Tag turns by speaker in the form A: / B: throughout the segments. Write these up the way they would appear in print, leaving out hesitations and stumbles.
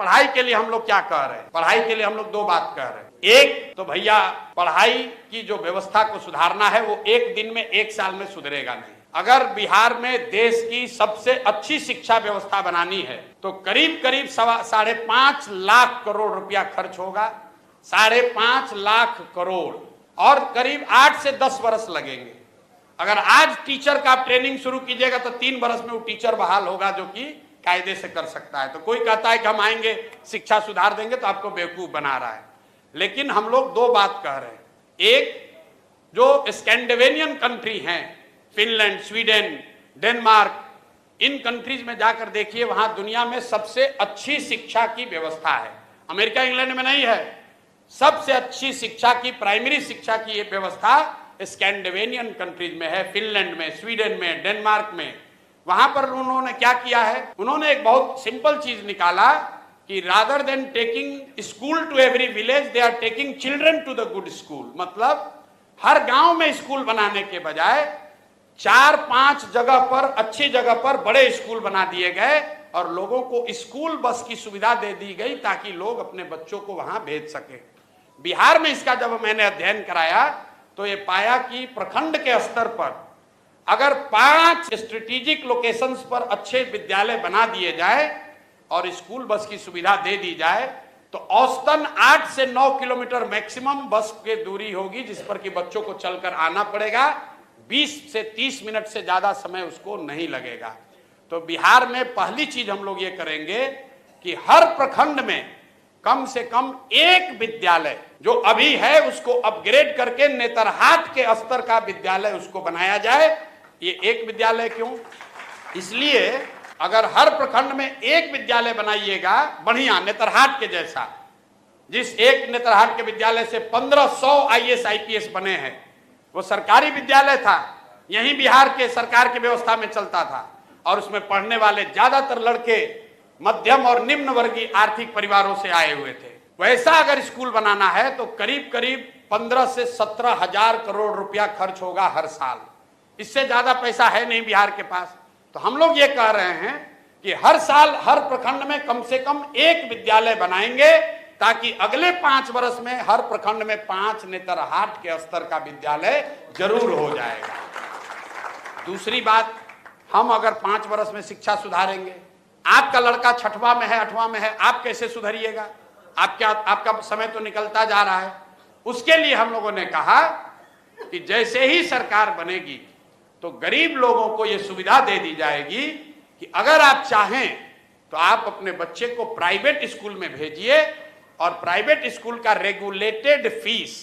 A: पढ़ाई के लिए हम लोग क्या कह रहे हैं? पढ़ाई के लिए हम लोग दो बात कह रहे हैं। एक तो भैया पढ़ाई की जो व्यवस्था को सुधारना है वो एक दिन में, एक साल में सुधरेगा नहीं। अगर बिहार में देश की सबसे अच्छी शिक्षा व्यवस्था बनानी है तो करीब करीब 5.5 लाख करोड़ रुपया खर्च होगा। 5.5 लाख करोड़ और करीब 8 से 10 वर्ष लगेंगे। अगर आज टीचर का ट्रेनिंग शुरू कीजिएगा तो 3 वर्ष में वो टीचर बहाल होगा जो कि कायदे से कर सकता है। तो कोई कहता है कि हम आएंगे शिक्षा सुधार देंगे तो आपको बेवकूफ बना रहा है। लेकिन हम लोग दो बात कह रहे हैं। एक, जो स्कैंडिनेवियन कंट्री हैं, फिनलैंड, स्वीडन, डेनमार्क, इन कंट्रीज में जाकर देखिए, वहां दुनिया में सबसे अच्छी शिक्षा की व्यवस्था है। अमेरिका इंग्लैंड में नहीं है। सबसे अच्छी शिक्षा की, प्राइमरी शिक्षा की ये व्यवस्था स्कैंडिनेवियन कंट्रीज में है, फिनलैंड में, स्वीडन में, डेनमार्क में। वहां पर उन्होंने क्या किया है? उन्होंने एक बहुत सिंपल चीज निकाला कि rather than taking school to every village, they are taking children to the good school. मतलब हर गांव में स्कूल बनाने के बजाय 4-5 जगह पर, अच्छी जगह पर बड़े स्कूल बना दिए गए और लोगों को स्कूल बस की सुविधा दे दी गई ताकि लोग अपने बच्चों को वहां भेज सके। बिहार में इसका जब मैंने अध्ययन कराया तो ये पाया कि प्रखंड के स्तर पर अगर 5 स्ट्रेटेजिक लोकेशंस पर अच्छे विद्यालय बना दिए जाए और स्कूल बस की सुविधा दे दी जाए तो औसतन 8 से 9 किलोमीटर मैक्सिमम बस की दूरी होगी जिस पर कि बच्चों को चलकर आना पड़ेगा। 20 से 30 मिनट से ज्यादा समय उसको नहीं लगेगा। तो बिहार में पहली चीज हम लोग ये करेंगे कि हर प्रखंड में कम से कम एक विद्यालय जो अभी है उसको अपग्रेड करके नेतरहाट के स्तर का विद्यालय उसको बनाया जाए। ये एक विद्यालय क्यों? इसलिए अगर हर प्रखंड में एक विद्यालय बनाइएगा बढ़िया नेतरहाट के जैसा, जिस एक नेतरहाट के विद्यालय से 1500 IAS IPS बने हैं, वो सरकारी विद्यालय था, यही बिहार के सरकार की व्यवस्था में चलता था और उसमें पढ़ने वाले ज्यादातर लड़के मध्यम और निम्न वर्गीय आर्थिक परिवारों से आए हुए थे। वैसा अगर स्कूल बनाना है तो करीब करीब 15 से 17 हजार करोड़ रुपया खर्च होगा हर साल। इससे ज्यादा पैसा है नहीं बिहार के पास। तो हम लोग ये कह रहे हैं कि हर साल हर प्रखंड में कम से कम एक विद्यालय बनाएंगे ताकि अगले 5 वर्ष में हर प्रखंड में 5 नेतरहाट के स्तर का विद्यालय जरूर हो जाएगा। दूसरी बात, हम अगर 5 वर्ष में शिक्षा सुधारेंगे, आपका लड़का 6वां में है, 8वां में है, आप कैसे सुधरिएगा? आपका समय तो निकलता जा रहा है। उसके लिए हम लोगों ने कहा कि जैसे ही सरकार बनेगी तो गरीब लोगों को यह सुविधा दे दी जाएगी कि अगर आप चाहें तो आप अपने बच्चे को प्राइवेट स्कूल में भेजिए और प्राइवेट स्कूल का रेगुलेटेड फीस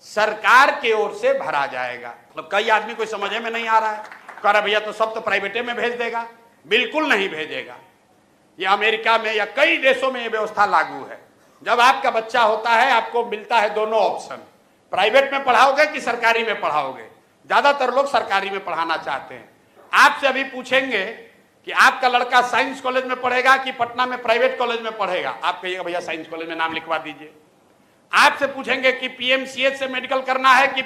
A: सरकार की ओर से भरा जाएगा। मतलब कई आदमी को समझ में नहीं आ रहा है, कह रहा भैया तो सब तो प्राइवेटे में भेज देगा। बिल्कुल नहीं भेजेगा। ये अमेरिका में या कई देशों में ये व्यवस्था लागू है। जब आपका बच्चा होता है आपको मिलता है दोनों ऑप्शन, प्राइवेट में पढ़ाओगे कि सरकारी में पढ़ाओगे। ज्यादातर लोग सरकारी में पढ़ाना चाहते हैं। आपसे अभी पूछेंगे कि आपका लड़का साइंस कॉलेज में पढ़ेगा कि पटना में प्राइवेट कॉलेज में पढ़ेगा, आप कहिएगा भैया साइंस कॉलेज में नाम लिखवा दीजिए। आपसे पूछेंगे कि PMCH से मेडिकल करना है कि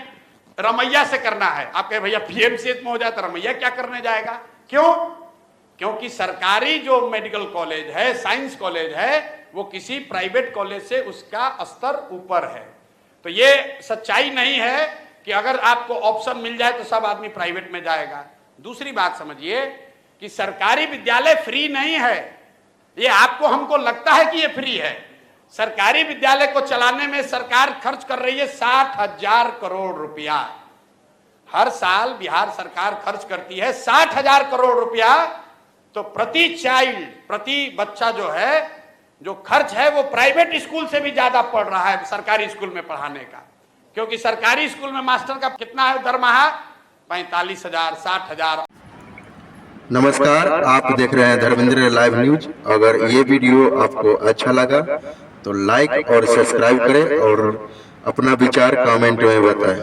A: रमैया से करना है, आप कहे भैया PMCH में हो जाए तो रमैया क्या करने जाएगा। क्यों? क्योंकि सरकारी जो मेडिकल कॉलेज है, साइंस कॉलेज है, वो किसी प्राइवेट कॉलेज से उसका स्तर ऊपर है। तो ये सच्चाई नहीं है कि अगर आपको ऑप्शन मिल जाए तो सब आदमी प्राइवेट में जाएगा। दूसरी बात समझिए कि सरकारी विद्यालय फ्री नहीं है। ये आपको हमको लगता है कि ये फ्री है। सरकारी विद्यालय को चलाने में सरकार खर्च कर रही है 60,000 करोड़ रुपया। हर साल बिहार सरकार खर्च करती है 60,000 करोड़ रुपया। तो प्रति चाइल्ड, प्रति बच्चा जो है, जो खर्च है वो प्राइवेट स्कूल से भी ज्यादा पड़ रहा है सरकारी स्कूल में पढ़ाने का। क्योंकि सरकारी स्कूल में मास्टर का कितना है दरमाहा? 45,000, 60,000।
B: नमस्कार, आप देख रहे हैं धर्मेंद्र लाइव न्यूज। अगर ये वीडियो आपको अच्छा लगा तो लाइक और सब्सक्राइब करें और अपना विचार कमेंट में बताएं।